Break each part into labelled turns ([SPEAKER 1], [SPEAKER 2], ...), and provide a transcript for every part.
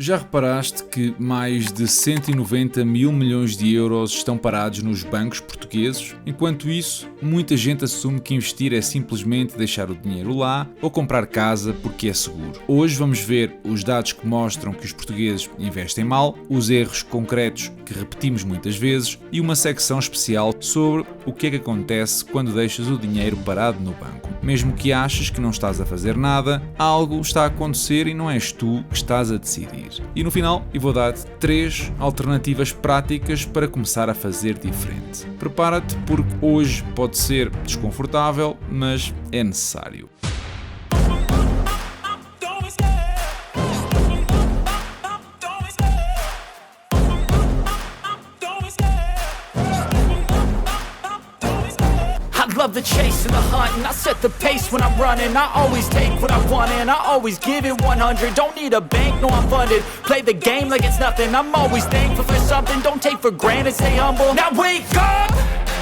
[SPEAKER 1] Já reparaste que mais de 190 mil milhões de euros estão parados nos bancos portugueses? Enquanto isso, muita gente assume que investir é simplesmente deixar o dinheiro lá ou comprar casa porque é seguro. Hoje vamos ver os dados que mostram que os portugueses investem mal, os erros concretos que repetimos muitas vezes e uma secção especial sobre o que é que acontece quando deixas o dinheiro parado no banco. Mesmo que aches que não estás a fazer nada, algo está a acontecer e não és tu que estás a decidir. E no final eu vou dar-te 3 alternativas práticas para começar a fazer diferente. Prepara-te porque hoje pode ser desconfortável, mas é necessário.
[SPEAKER 2] Love the chase and the hunt, and I set the pace when I'm running. I always take what I want and I always give it 100. Don't need a bank, no I'm funded. Play the game like it's nothing. I'm always thankful for something. Don't take for granted, stay humble. Now wake up,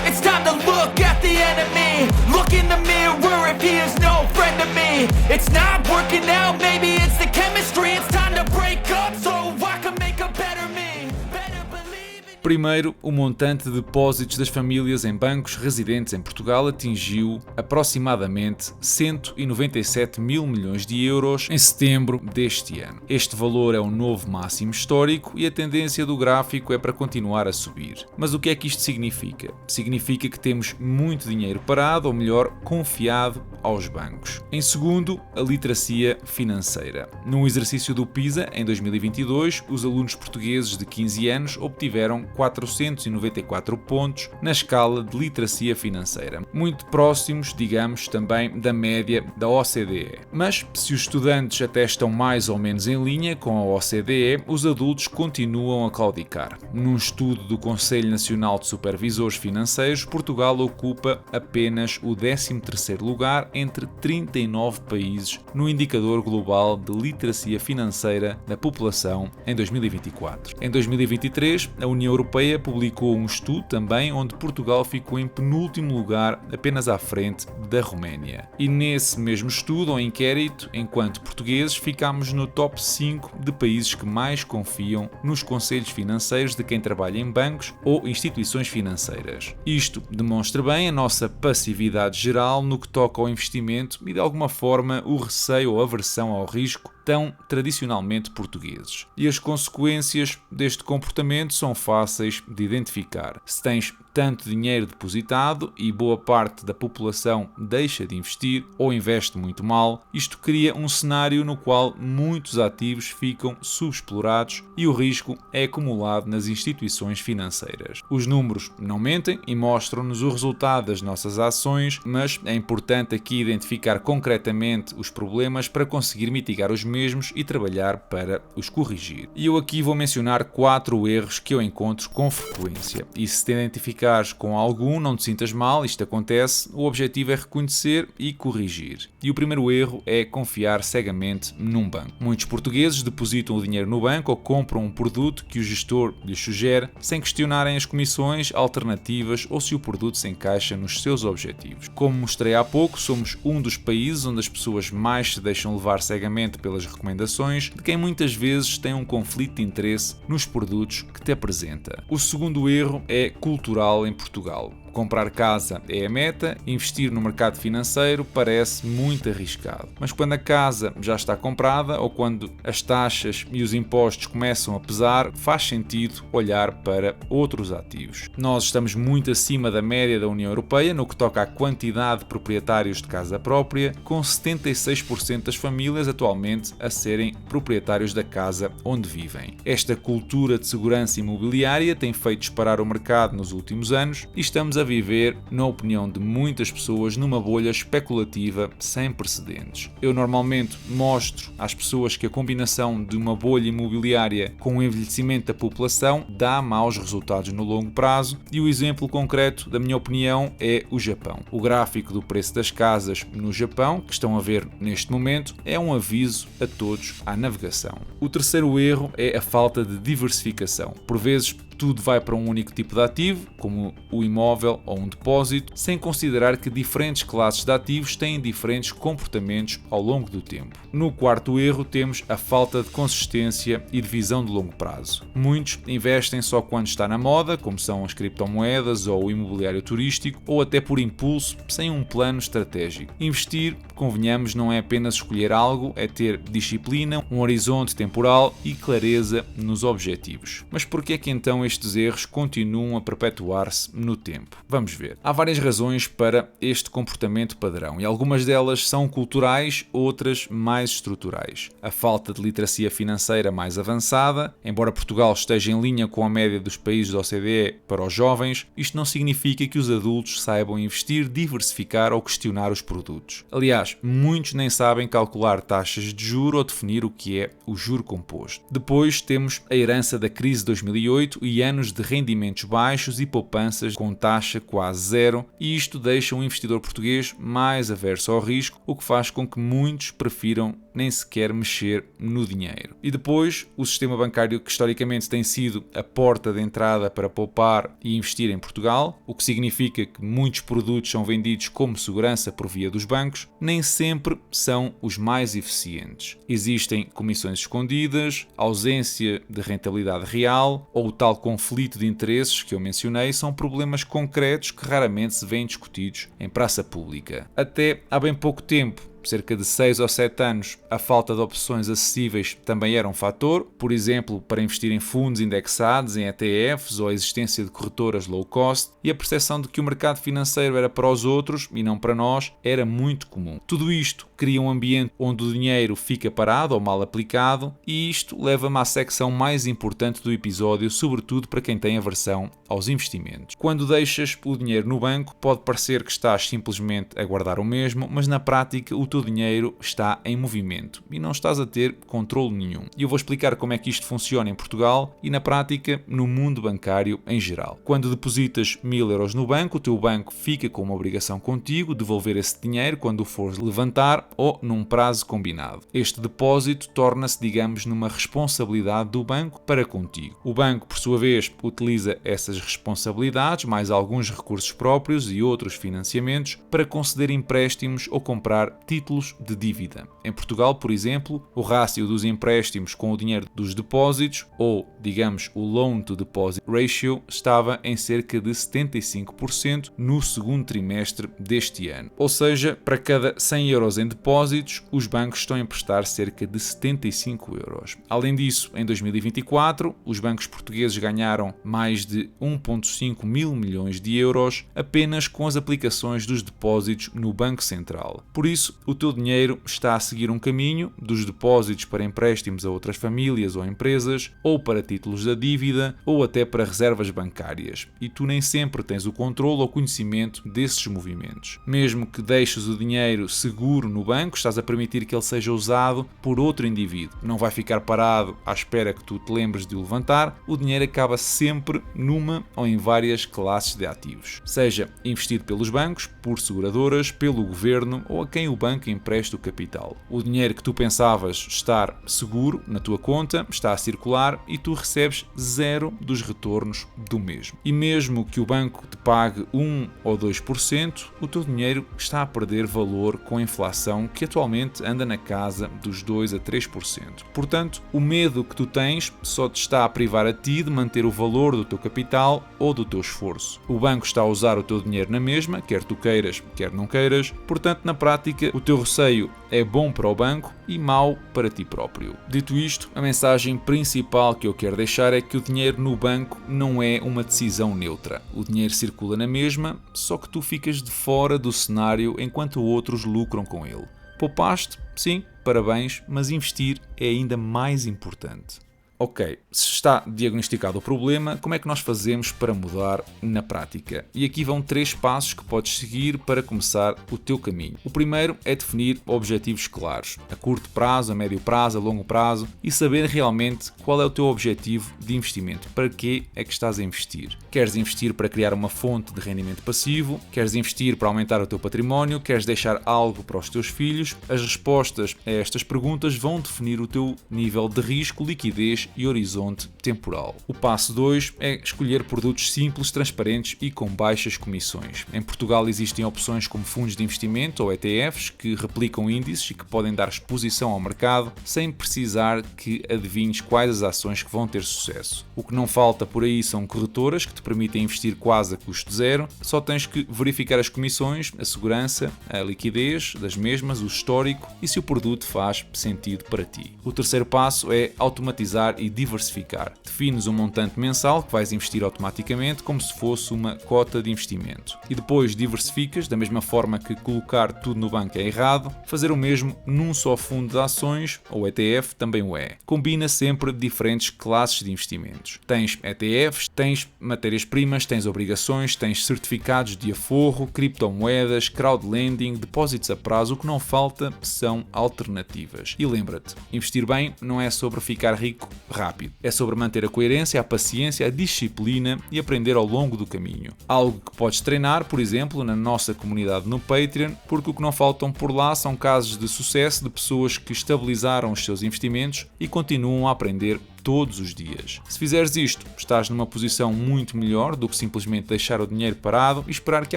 [SPEAKER 2] it's time to look at the enemy. Look in the mirror if he is no friend to me. It's not working out, maybe it's the chemistry. It's time to break up so I can make a better me. Better believe it.
[SPEAKER 1] Primeiro, o montante de depósitos das famílias em bancos residentes em Portugal atingiu aproximadamente 197 mil milhões de euros em setembro deste ano. Este valor é um novo máximo histórico e a tendência do gráfico é para continuar a subir. Mas o que é que isto significa? Significa que temos muito dinheiro parado, ou melhor, confiado aos bancos. Em segundo, a literacia financeira. Num exercício do PISA, em 2022, os alunos portugueses de 15 anos obtiveram 494 pontos na escala de literacia financeira, muito próximos, digamos, também da média da OCDE. Mas, se os estudantes até estão mais ou menos em linha com a OCDE, os adultos continuam a claudicar. Num estudo do Conselho Nacional de Supervisores Financeiros, Portugal ocupa apenas o 13º lugar entre 39 países no indicador global de literacia financeira da população em 2024. Em 2023, a União Europeia publicou um estudo também onde Portugal ficou em penúltimo lugar, apenas à frente da Roménia. E nesse mesmo estudo ou inquérito, enquanto portugueses, ficámos no top 5 de países que mais confiam nos conselhos financeiros de quem trabalha em bancos ou instituições financeiras. Isto demonstra bem a nossa passividade geral no que toca ao investimento e, de alguma forma, o receio ou aversão ao risco tão tradicionalmente portugueses. E as consequências deste comportamento são fáceis de identificar. Se tens tanto dinheiro depositado e boa parte da população deixa de investir ou investe muito mal, isto cria um cenário no qual muitos ativos ficam subexplorados e o risco é acumulado nas instituições financeiras. Os números não mentem e mostram-nos o resultado das nossas ações, mas é importante aqui identificar concretamente os problemas para conseguir mitigar os mesmos e trabalhar para os corrigir. E eu aqui vou mencionar 4 erros que eu encontro com frequência. E se te identificares com algum, não te sintas mal, isto acontece, o objetivo é reconhecer e corrigir. E o primeiro erro é confiar cegamente num banco. Muitos portugueses depositam o dinheiro no banco ou compram um produto que o gestor lhes sugere sem questionarem as comissões alternativas ou se o produto se encaixa nos seus objetivos. Como mostrei há pouco, somos um dos países onde as pessoas mais se deixam levar cegamente pelas recomendações de quem muitas vezes tem um conflito de interesse nos produtos que te apresenta. O segundo erro é cultural em Portugal. Comprar casa é a meta, investir no mercado financeiro parece muito arriscado. Mas quando a casa já está comprada ou quando as taxas e os impostos começam a pesar, faz sentido olhar para outros ativos. Nós estamos muito acima da média da União Europeia no que toca à quantidade de proprietários de casa própria, com 76% das famílias atualmente a serem proprietários da casa onde vivem. Esta cultura de segurança imobiliária tem feito disparar o mercado nos últimos anos e estamos a viver, na opinião de muitas pessoas, numa bolha especulativa sem precedentes. Eu normalmente mostro às pessoas que a combinação de uma bolha imobiliária com o envelhecimento da população dá maus resultados no longo prazo e o exemplo concreto, da minha opinião, é o Japão. O gráfico do preço das casas no Japão, que estão a ver neste momento, é um aviso a todos à navegação. O terceiro erro é a falta de diversificação. Por vezes Tudo vai para um único tipo de ativo, como o imóvel ou um depósito, sem considerar que diferentes classes de ativos têm diferentes comportamentos ao longo do tempo. No quarto erro temos a falta de consistência e de visão de longo prazo. Muitos investem só quando está na moda, como são as criptomoedas ou o imobiliário turístico, ou até por impulso, sem um plano estratégico. Investir, convenhamos, não é apenas escolher algo, é ter disciplina, um horizonte temporal e clareza nos objetivos. Mas por que é que então estes erros continuam a perpetuar-se no tempo? Vamos ver. Há várias razões para este comportamento padrão e algumas delas são culturais, outras mais estruturais. A falta de literacia financeira mais avançada, embora Portugal esteja em linha com a média dos países da OCDE para os jovens, isto não significa que os adultos saibam investir, diversificar ou questionar os produtos. Aliás, muitos nem sabem calcular taxas de juro ou definir o que é o juro composto. Depois temos a herança da crise de 2008 e anos de rendimentos baixos e poupanças com taxa quase zero, e isto deixa um investidor português mais averso ao risco, o que faz com que muitos prefiram nem sequer mexer no dinheiro. E depois, o sistema bancário, que historicamente tem sido a porta de entrada para poupar e investir em Portugal, o que significa que muitos produtos são vendidos como segurança por via dos bancos, nem sempre são os mais eficientes. Existem comissões escondidas, ausência de rentabilidade real ou o tal conflito de interesses que eu mencionei são problemas concretos que raramente se vêem discutidos em praça pública. Até há bem pouco tempo, cerca de 6 ou 7 anos, a falta de opções acessíveis também era um fator, por exemplo, para investir em fundos indexados, em ETFs ou a existência de corretoras low cost, e a percepção de que o mercado financeiro era para os outros e não para nós era muito comum. Tudo isto cria um ambiente onde o dinheiro fica parado ou mal aplicado, e isto leva-me à secção mais importante do episódio, sobretudo para quem tem aversão aos investimentos. Quando deixas o dinheiro no banco, pode parecer que estás simplesmente a guardar o mesmo, mas na prática o teu dinheiro está em movimento e não estás a ter controle nenhum. E eu vou explicar como é que isto funciona em Portugal e na prática no mundo bancário em geral. Quando depositas 1000 euros no banco, o teu banco fica com uma obrigação contigo de devolver esse dinheiro quando o fores levantar ou num prazo combinado. Este depósito torna-se, digamos, numa responsabilidade do banco para contigo. O banco, por sua vez, utiliza essas responsabilidades, mais alguns recursos próprios e outros financiamentos, para conceder empréstimos ou comprar títulos de dívida. Em Portugal, por exemplo, o rácio dos empréstimos com o dinheiro dos depósitos, ou, digamos, o Loan to Deposit Ratio, estava em cerca de 75% no segundo trimestre deste ano. Ou seja, para cada 100 euros em depósitos, os bancos estão a emprestar cerca de 75 euros. Além disso, em 2024, os bancos portugueses ganharam mais de 1,5 mil milhões de euros apenas com as aplicações dos depósitos no Banco Central. Por isso, o teu dinheiro está a seguir um caminho dos depósitos para empréstimos a outras famílias ou empresas, ou para títulos da dívida, ou até para reservas bancárias, e tu nem sempre tens o controle ou conhecimento desses movimentos. Mesmo que deixes o dinheiro seguro no banco, estás a permitir que ele seja usado por outro indivíduo. Não vai ficar parado à espera que tu te lembres de o levantar, o dinheiro acaba sempre numa ou em várias classes de ativos. Seja investido pelos bancos, por seguradoras, pelo governo ou a quem o banco empresta o capital. O dinheiro que tu pensavas estar seguro na tua conta está a circular e tu recebes zero dos retornos do mesmo. E mesmo que o banco te pague 1 ou 2%, o teu dinheiro está a perder valor com a inflação que atualmente anda na casa dos 2 a 3%. Portanto, o medo que tu tens só te está a privar a ti de manter o valor do teu capital ou do teu esforço. O banco está a usar o teu dinheiro na mesma, quer tu queiras, quer não queiras, portanto, na prática, o teu receio é bom para o banco e mau para ti próprio. Dito isto, a mensagem principal que eu quero deixar é que o dinheiro no banco não é uma decisão neutra. O dinheiro circula na mesma, só que tu ficas de fora do cenário enquanto outros lucram com ele. Poupaste? Sim, parabéns, mas investir é ainda mais importante. Ok, se está diagnosticado o problema, como é que nós fazemos para mudar na prática? E aqui vão 3 passos que podes seguir para começar o teu caminho. O primeiro é definir objetivos claros, a curto prazo, a médio prazo, a longo prazo, e saber realmente qual é o teu objetivo de investimento, para que é que estás a investir. Queres investir para criar uma fonte de rendimento passivo? Queres investir para aumentar o teu património? Queres deixar algo para os teus filhos? As respostas a estas perguntas vão definir o teu nível de risco, liquidez liquidez e horizonte temporal. O passo 2 é escolher produtos simples, transparentes e com baixas comissões. Em Portugal existem opções como fundos de investimento ou ETFs que replicam índices e que podem dar exposição ao mercado sem precisar que adivinhes quais as ações que vão ter sucesso. O que não falta por aí são corretoras que te permitem investir quase a custo zero, só tens que verificar as comissões, a segurança, a liquidez das mesmas, o histórico e se o produto faz sentido para ti. O terceiro passo é automatizar e diversificar. Defines um montante mensal que vais investir automaticamente como se fosse uma cota de investimento. E depois diversificas, da mesma forma que colocar tudo no banco é errado, fazer o mesmo num só fundo de ações ou ETF também o é. Combina sempre diferentes classes de investimentos. Tens ETFs, tens matérias-primas, tens obrigações, tens certificados de aforro, criptomoedas, crowdlending, depósitos a prazo. O que não falta são alternativas. E lembra-te, investir bem não é sobre ficar rico rápido. É sobre manter a coerência, a paciência, a disciplina e aprender ao longo do caminho. Algo que podes treinar, por exemplo, na nossa comunidade no Patreon, porque o que não faltam por lá são casos de sucesso de pessoas que estabilizaram os seus investimentos e continuam a aprender todos os dias. Se fizeres isto, estás numa posição muito melhor do que simplesmente deixar o dinheiro parado e esperar que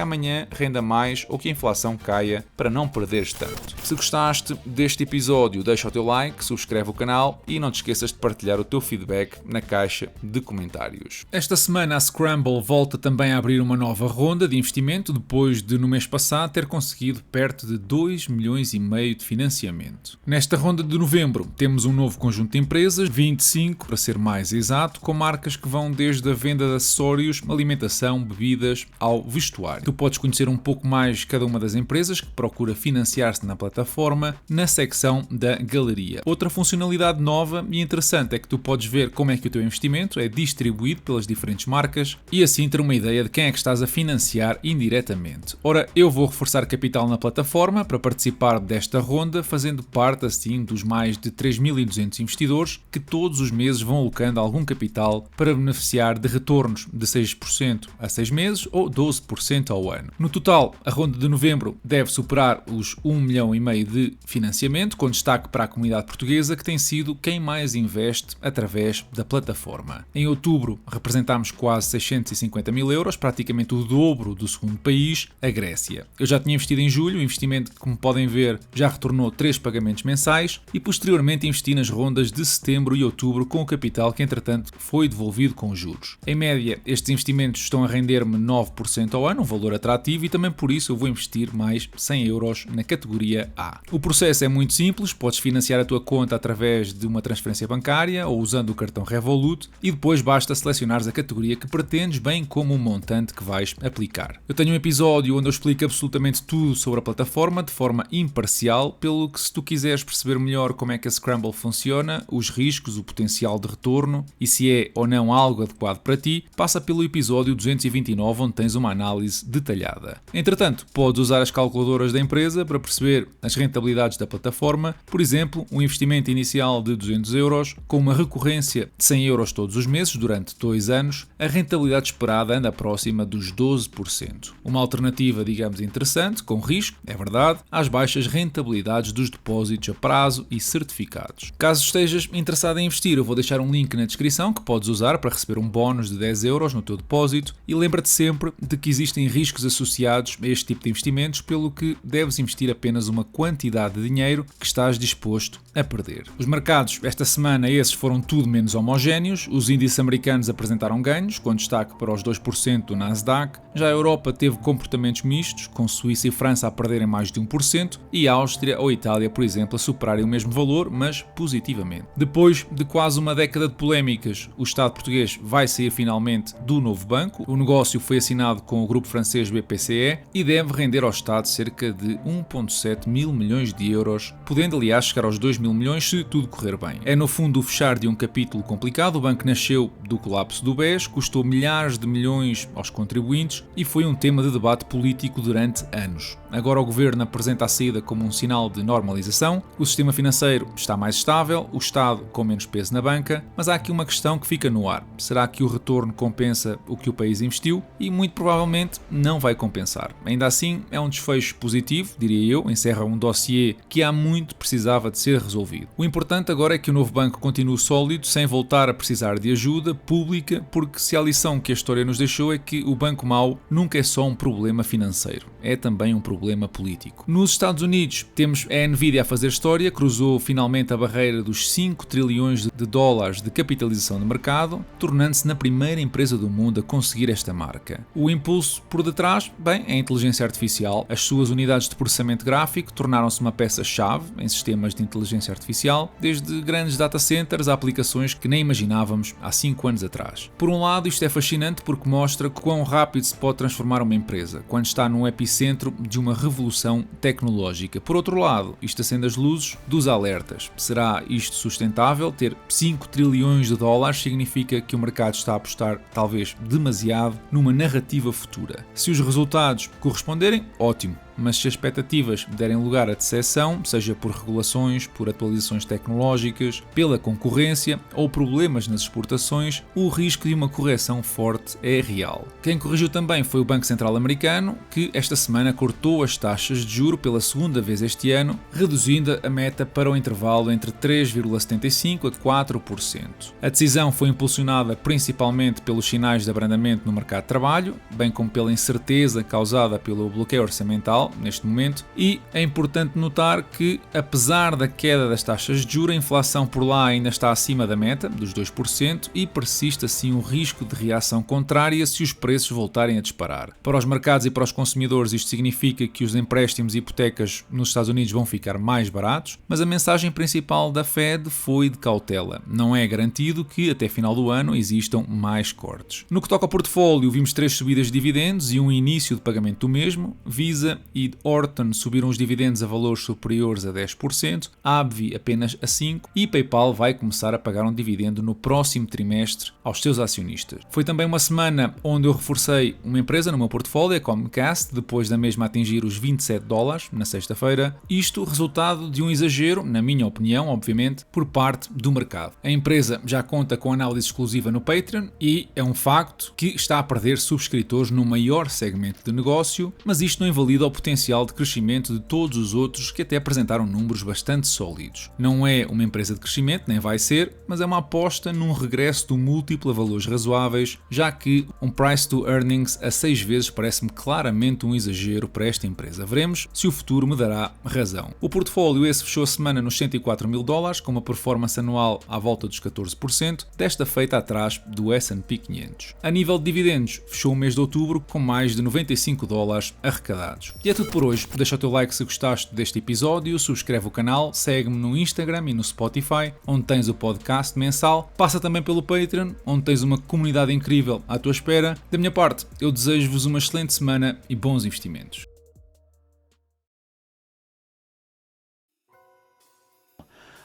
[SPEAKER 1] amanhã renda mais ou que a inflação caia para não perderes tanto. Se gostaste deste episódio, deixa o teu like, subscreve o canal e não te esqueças de partilhar o teu feedback na caixa de comentários. Esta semana a Scramble volta também a abrir uma nova ronda de investimento depois de no mês passado ter conseguido perto de 2,5 milhões de financiamento. Nesta ronda de novembro temos um novo conjunto de empresas, 25 para ser mais exato, com marcas que vão desde a venda de acessórios, alimentação, bebidas, ao vestuário. Tu podes conhecer um pouco mais cada uma das empresas que procura financiar-se na plataforma na secção da galeria. Outra funcionalidade nova e interessante é que tu podes ver como é que o teu investimento é distribuído pelas diferentes marcas e assim ter uma ideia de quem é que estás a financiar indiretamente. Ora, eu vou reforçar capital na plataforma para participar desta ronda, fazendo parte assim dos mais de 3.200 investidores que todos os meses vão alocando algum capital para beneficiar de retornos de 6% a 6 meses ou 12% ao ano. No total, a ronda de novembro deve superar os 1,5 milhão de financiamento, com destaque para a comunidade portuguesa, que tem sido quem mais investe através da plataforma. Em outubro, representámos quase 650 mil euros, praticamente o dobro do segundo país, a Grécia. Eu já tinha investido em julho, o investimento que, como podem ver, já retornou 3 pagamentos mensais e posteriormente investi nas rondas de setembro e outubro com o capital que, entretanto, foi devolvido com juros. Em média, estes investimentos estão a render-me 9% ao ano, um valor atrativo, e também por isso eu vou investir mais 100 euros na categoria A. O processo é muito simples, podes financiar a tua conta através de uma transferência bancária ou usando o cartão Revolut e depois basta selecionares a categoria que pretendes, bem como o montante que vais aplicar. Eu tenho um episódio onde eu explico absolutamente tudo sobre a plataforma de forma imparcial, pelo que se tu quiseres perceber melhor como é que a Scramble funciona, os riscos, o potencial de retorno e se é ou não algo adequado para ti, passa pelo episódio 229 onde tens uma análise detalhada. Entretanto, podes usar as calculadoras da empresa para perceber as rentabilidades da plataforma, por exemplo, um investimento inicial de 200 euros com uma recorrência de 100 euros todos os meses durante 2 anos, a rentabilidade esperada anda próxima dos 12%. Uma alternativa, digamos, interessante, com risco, é verdade, às baixas rentabilidades dos depósitos a prazo e certificados. Caso estejas interessado em investir, eu vou deixar um link na descrição que podes usar para receber um bónus de 10 euros no teu depósito e lembra-te sempre de que existem riscos associados a este tipo de investimentos, pelo que deves investir apenas uma quantidade de dinheiro que estás disposto a perder. Os mercados esta semana esses foram tudo menos homogéneos, os índices americanos apresentaram ganhos, com destaque para os 2% do Nasdaq, já a Europa teve comportamentos mistos, com Suíça e França a perderem mais de 1% e a Áustria ou Itália, por exemplo, a superarem o mesmo valor, mas positivamente. Depois de quase uma década de polémicas, o Estado português vai sair finalmente do novo banco. O negócio foi assinado com o grupo francês BPCE e deve render ao Estado cerca de 1,7 mil milhões de euros, podendo aliás chegar aos 2 mil milhões se tudo correr bem. É no fundo o fechar de um capítulo complicado. O banco nasceu do colapso do BES, custou milhares de milhões aos contribuintes e foi um tema de debate político durante anos. Agora o governo apresenta a saída como um sinal de normalização, o sistema financeiro está mais estável, o Estado com menos peso na banca, mas há aqui uma questão que fica no ar. Será que o retorno compensa o que o país investiu? E muito provavelmente não vai compensar. Ainda assim, é um desfecho positivo, diria eu, encerra um dossiê que há muito precisava de ser resolvido. O importante agora é que o novo banco continue sólido, sem voltar a precisar de ajuda pública, porque se a lição que a história nos deixou é que o banco mau nunca é só um problema financeiro, é também um problema político. Nos Estados Unidos temos a Nvidia a fazer história, cruzou finalmente a barreira dos 5 trilhões de dólares de capitalização de mercado, tornando-se na primeira empresa do mundo a conseguir esta marca. O impulso por detrás, bem, é a inteligência artificial. As suas unidades de processamento gráfico tornaram-se uma peça-chave em sistemas de inteligência artificial, desde grandes data centers a aplicações que nem imaginávamos há 5 anos atrás. Por um lado, isto é fascinante porque mostra quão rápido se pode transformar uma empresa, quando está no epicentro de uma revolução tecnológica. Por outro lado, isto acende as luzes dos alertas. Será isto sustentável? Ter 5 trilhões de dólares significa que o mercado está a apostar, talvez demasiado, numa narrativa futura. Se os resultados corresponderem, ótimo. Mas se as expectativas derem lugar à decepção, seja por regulações, por atualizações tecnológicas, pela concorrência ou problemas nas exportações, o risco de uma correção forte é real. Quem corrigiu também foi o Banco Central Americano, que esta semana cortou as taxas de juro pela segunda vez este ano, reduzindo a meta para o intervalo entre 3,75% a 4%. A decisão foi impulsionada principalmente pelos sinais de abrandamento no mercado de trabalho, bem como pela incerteza causada pelo bloqueio orçamental neste momento, e é importante notar que, apesar da queda das taxas de juros, a inflação por lá ainda está acima da meta, dos 2%, e persiste assim o risco de reação contrária se os preços voltarem a disparar. Para os mercados e para os consumidores, isto significa que os empréstimos e hipotecas nos Estados Unidos vão ficar mais baratos, mas a mensagem principal da Fed foi de cautela. Não é garantido que até final do ano existam mais cortes. No que toca ao portfólio, vimos 3 subidas de dividendos e um início de pagamento do mesmo. Visa e Orton subiram os dividendos a valores superiores a 10%, AbbVie apenas a 5% e PayPal vai começar a pagar um dividendo no próximo trimestre aos seus acionistas. Foi também uma semana onde eu reforcei uma empresa no meu portfólio, a Comcast, depois da mesma atingir os $27 na sexta-feira. Isto resultado de um exagero, na minha opinião, obviamente, por parte do mercado. A empresa já conta com análise exclusiva no Patreon e é um facto que está a perder subscritores no maior segmento de negócio, mas isto não invalida o potencial de crescimento de todos os outros que até apresentaram números bastante sólidos. Não é uma empresa de crescimento, nem vai ser, mas é uma aposta num regresso do múltiplo a valores razoáveis, já que um price to earnings a 6 vezes parece-me claramente um exagero para esta empresa. Veremos se o futuro me dará razão. O portfólio esse fechou a semana nos $104 mil, com uma performance anual à volta dos 14%, desta feita atrás do S&P 500. A nível de dividendos, fechou o mês de outubro com mais de $95 arrecadados. E é tudo por hoje. Deixa o teu like se gostaste deste episódio, subscreve o canal, segue-me no Instagram e no Spotify, onde tens o podcast mensal. Passa também pelo Patreon, onde tens uma comunidade incrível à tua espera. Da minha parte, eu desejo-vos uma excelente semana e bons investimentos.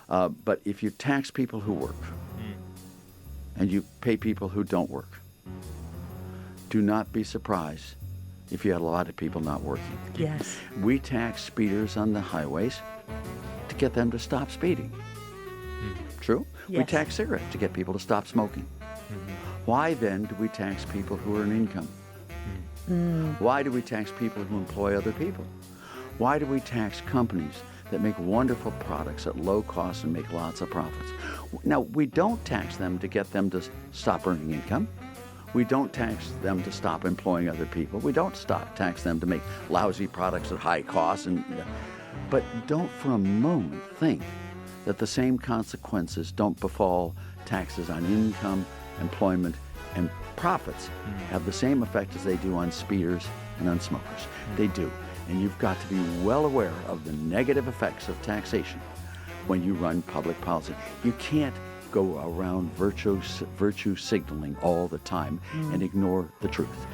[SPEAKER 3] But if you tax people who work and you pay people who don't work, do not be surprised if you had a lot of people not working.
[SPEAKER 4] Yes.
[SPEAKER 3] We tax speeders on the highways to get them to stop speeding. True? We
[SPEAKER 4] Yes.
[SPEAKER 3] tax cigarettes to get people to stop smoking. Why then do we tax people who earn income? Why do we tax people who employ other people? Why do we tax companies that make wonderful products at low cost and make lots of profits? Now, we don't tax them to get them to stop earning income. We don't tax them to stop employing other people. We don't tax them to make lousy products at high cost. But don't for a moment think that the same consequences don't befall taxes on income, employment, and profits have the same effect as they do on speeders and on smokers. They do. And you've got to be well aware of the negative effects of taxation when you run public policy. You can't go around virtue signaling all the time and ignore the truth.